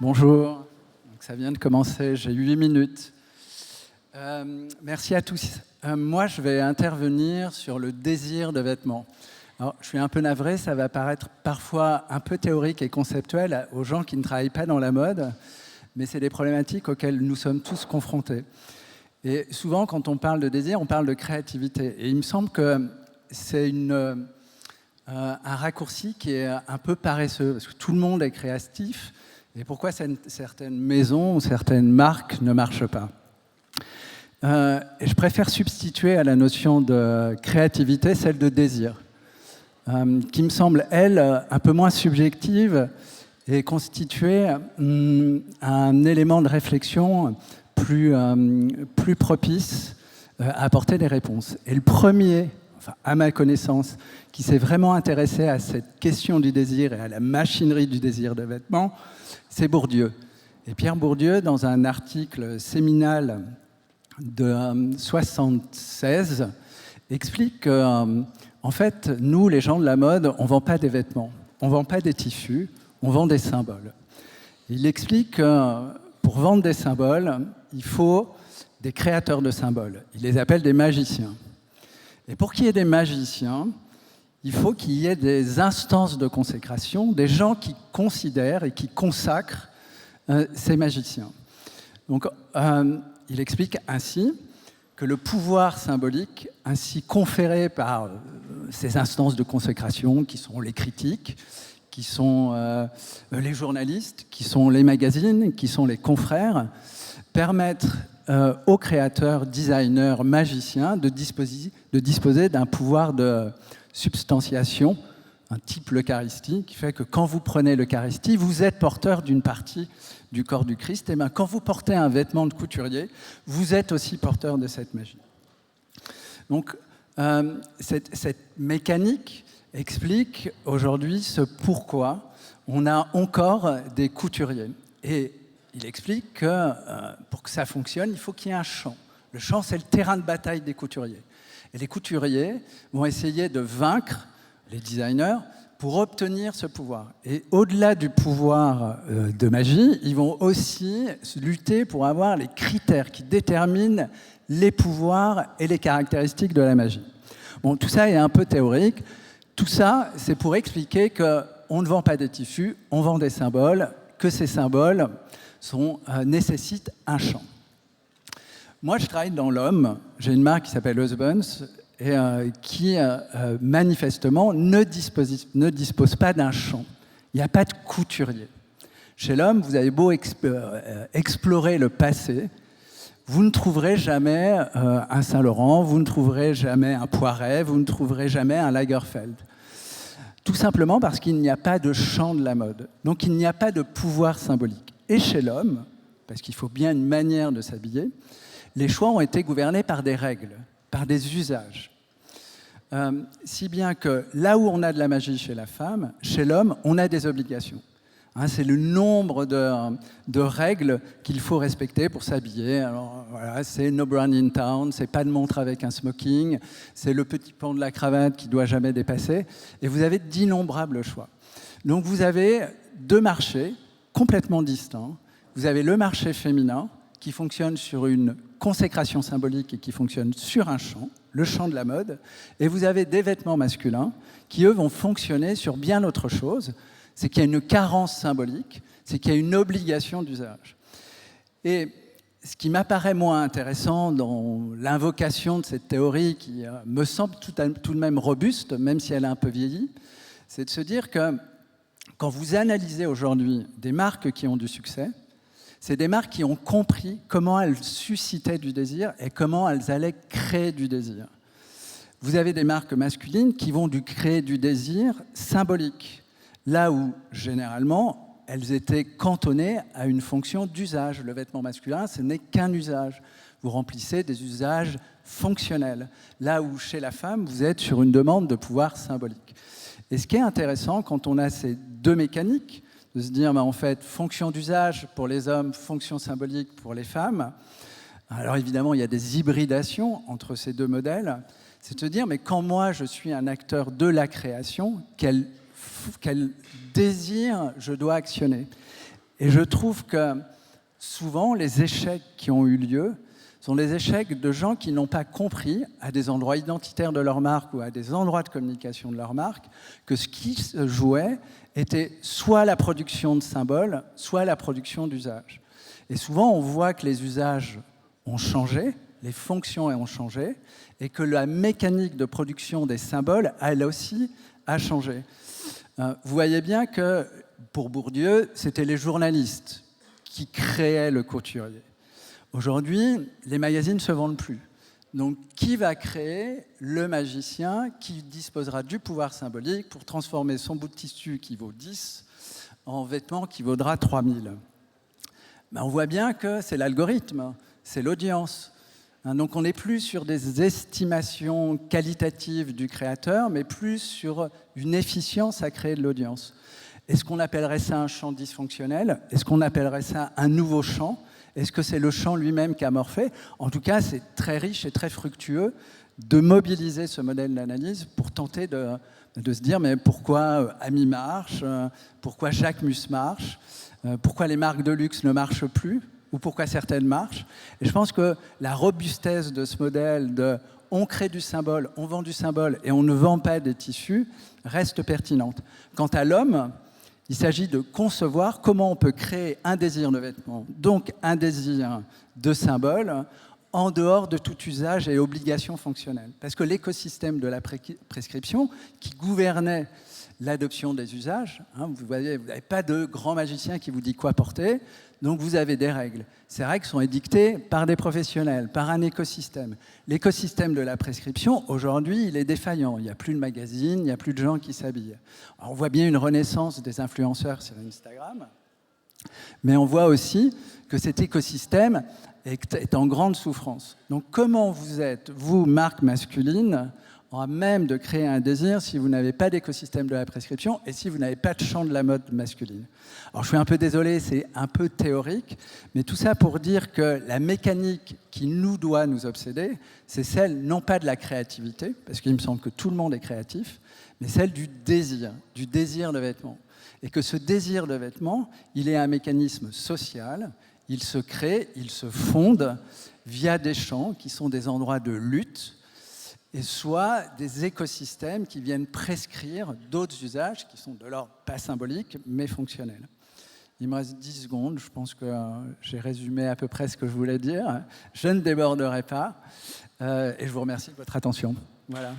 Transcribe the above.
Bonjour, donc ça vient de commencer, j'ai 8 minutes. Merci à tous. Moi, je vais intervenir sur le désir de vêtements. Alors, je suis un peu navré, ça va paraître parfois un peu théorique et conceptuel aux gens qui ne travaillent pas dans la mode, mais c'est des problématiques auxquelles nous sommes tous confrontés. Et souvent, quand on parle de désir, on parle de créativité. Et il me semble que c'est un raccourci qui est un peu paresseux, parce que tout le monde est créatif. Et pourquoi certaines maisons ou certaines marques ne marchent pas? Et je préfère substituer à la notion de créativité celle de désir, qui me semble, elle, un peu moins subjective et constituer un élément de réflexion plus propice à apporter des réponses. Et le premier, à ma connaissance, qui s'est vraiment intéressé à cette question du désir et à la machinerie du désir de vêtements, c'est Bourdieu. Et Pierre Bourdieu, dans un article séminal de 1976, explique que, en fait, nous, les gens de la mode, on ne vend pas des vêtements, on ne vend pas des tissus, on vend des symboles. Il explique que pour vendre des symboles, il faut des créateurs de symboles. Il les appelle des magiciens. Et pour qu'il y ait des magiciens, il faut qu'il y ait des instances de consécration, des gens qui considèrent et qui consacrent ces magiciens. Donc, il explique ainsi que le pouvoir symbolique, ainsi conféré par ces instances de consécration, qui sont les critiques, qui sont les journalistes, qui sont les magazines, qui sont les confrères, permettent aux créateurs, designers, magiciens de disposer d'un pouvoir de substantiation, un type l'Eucharistie, qui fait que quand vous prenez l'Eucharistie, vous êtes porteur d'une partie du corps du Christ. Et bien, quand vous portez un vêtement de couturier, vous êtes aussi porteur de cette magie. Donc, cette mécanique explique aujourd'hui ce pourquoi on a encore des couturiers. Et il explique que pour que ça fonctionne, il faut qu'il y ait un champ. Le champ, c'est le terrain de bataille des couturiers. Et les couturiers vont essayer de vaincre les designers pour obtenir ce pouvoir. Et au-delà du pouvoir de magie, ils vont aussi lutter pour avoir les critères qui déterminent les pouvoirs et les caractéristiques de la magie. Bon, tout ça est un peu théorique. Tout ça, c'est pour expliquer qu'on ne vend pas des tissus, on vend des symboles, que ces symboles nécessitent un champ. Moi, je travaille dans l'homme. J'ai une marque qui s'appelle Husbands et qui, manifestement, ne dispose pas d'un champ. Il n'y a pas de couturier. Chez l'homme, vous avez beau explorer le passé, vous ne trouverez jamais un Saint-Laurent, vous ne trouverez jamais un Poiret, vous ne trouverez jamais un Lagerfeld. Tout simplement parce qu'il n'y a pas de champ de la mode. Donc, il n'y a pas de pouvoir symbolique. Et chez l'homme, parce qu'il faut bien une manière de s'habiller, les choix ont été gouvernés par des règles, par des usages. Si bien que là où on a de la magie chez la femme, chez l'homme, on a des obligations. C'est le nombre de règles qu'il faut respecter pour s'habiller. Alors, voilà, c'est no brand in town, c'est pas de montre avec un smoking, c'est le petit pan de la cravate qui doit jamais dépasser. Et vous avez d'innombrables choix. Donc vous avez deux marchés complètement distincts. Vous avez le marché féminin qui fonctionne sur une consécration symbolique et qui fonctionne sur un champ, le champ de la mode, et vous avez des vêtements masculins qui, eux, vont fonctionner sur bien autre chose, c'est qu'il y a une carence symbolique, c'est qu'il y a une obligation d'usage. Et ce qui m'apparaît moins intéressant dans l'invocation de cette théorie, qui me semble tout de même robuste, même si elle a un peu vieilli, c'est de se dire que quand vous analysez aujourd'hui des marques qui ont du succès, c'est des marques qui ont compris comment elles suscitaient du désir et comment elles allaient créer du désir. Vous avez des marques masculines qui vont créer du désir symbolique, là où, généralement, elles étaient cantonnées à une fonction d'usage. Le vêtement masculin, ce n'est qu'un usage. Vous remplissez des usages fonctionnels, là où, chez la femme, vous êtes sur une demande de pouvoir symbolique. Et ce qui est intéressant, quand on a ces deux mécaniques, de se dire, en fait, fonction d'usage pour les hommes, fonction symbolique pour les femmes. Alors évidemment, il y a des hybridations entre ces deux modèles. C'est de se dire, mais quand moi, je suis un acteur de la création, quel désir je dois actionner? Et je trouve que souvent, les échecs qui ont eu lieu sont des échecs de gens qui n'ont pas compris, à des endroits identitaires de leur marque ou à des endroits de communication de leur marque, que ce qui se jouait était soit la production de symboles, soit la production d'usages. Et souvent, on voit que les usages ont changé, les fonctions ont changé, et que la mécanique de production des symboles, elle aussi, a changé. Vous voyez bien que, pour Bourdieu, c'était les journalistes qui créaient le couturier. Aujourd'hui, les magazines ne se vendent plus. Donc, qui va créer le magicien qui disposera du pouvoir symbolique pour transformer son bout de tissu qui vaut 10 en vêtements qui vaudra 3000 ? On voit bien que c'est l'algorithme, c'est l'audience. Donc, on n'est plus sur des estimations qualitatives du créateur, mais plus sur une efficience à créer de l'audience. Est-ce qu'on appellerait ça un champ dysfonctionnel ? Est-ce qu'on appellerait ça un nouveau champ ? Est-ce que c'est le champ lui-même qui a morphé ? En tout cas, c'est très riche et très fructueux de mobiliser ce modèle d'analyse pour tenter de se dire mais pourquoi Ami marche ? Pourquoi Jacquemus marche ? Pourquoi les marques de luxe ne marchent plus ? Ou pourquoi certaines marchent ? Et je pense que la robustesse de ce modèle de on crée du symbole, on vend du symbole et on ne vend pas des tissus reste pertinente. Quant à l'homme, il s'agit de concevoir comment on peut créer un désir de vêtement, donc un désir de symbole, en dehors de tout usage et obligation fonctionnelle. Parce que l'écosystème de la prescription, qui gouvernait l'adoption des usages, vous voyez, vous n'avez pas de grand magicien qui vous dit quoi porter, donc vous avez des règles. Ces règles sont édictées par des professionnels, par un écosystème. L'écosystème de la prescription, aujourd'hui, il est défaillant. Il n'y a plus de magazines, il n'y a plus de gens qui s'habillent. Alors, on voit bien une renaissance des influenceurs sur Instagram, mais on voit aussi que cet écosystème est en grande souffrance. Donc comment vous êtes, vous, marque masculine, à même de créer un désir si vous n'avez pas d'écosystème de la prescription et si vous n'avez pas de champ de la mode masculine. Alors je suis un peu désolé, c'est un peu théorique, mais tout ça pour dire que la mécanique qui nous doit nous obséder, c'est celle non pas de la créativité, parce qu'il me semble que tout le monde est créatif, mais celle du désir de vêtements. Et que ce désir de vêtements, il est un mécanisme social, il se crée, il se fonde via des champs qui sont des endroits de lutte, et soit des écosystèmes qui viennent prescrire d'autres usages qui sont de l'ordre pas symboliques, mais fonctionnels. Il me reste 10 secondes, je pense que j'ai résumé à peu près ce que je voulais dire. Je ne déborderai pas, et je vous remercie de votre attention. Voilà.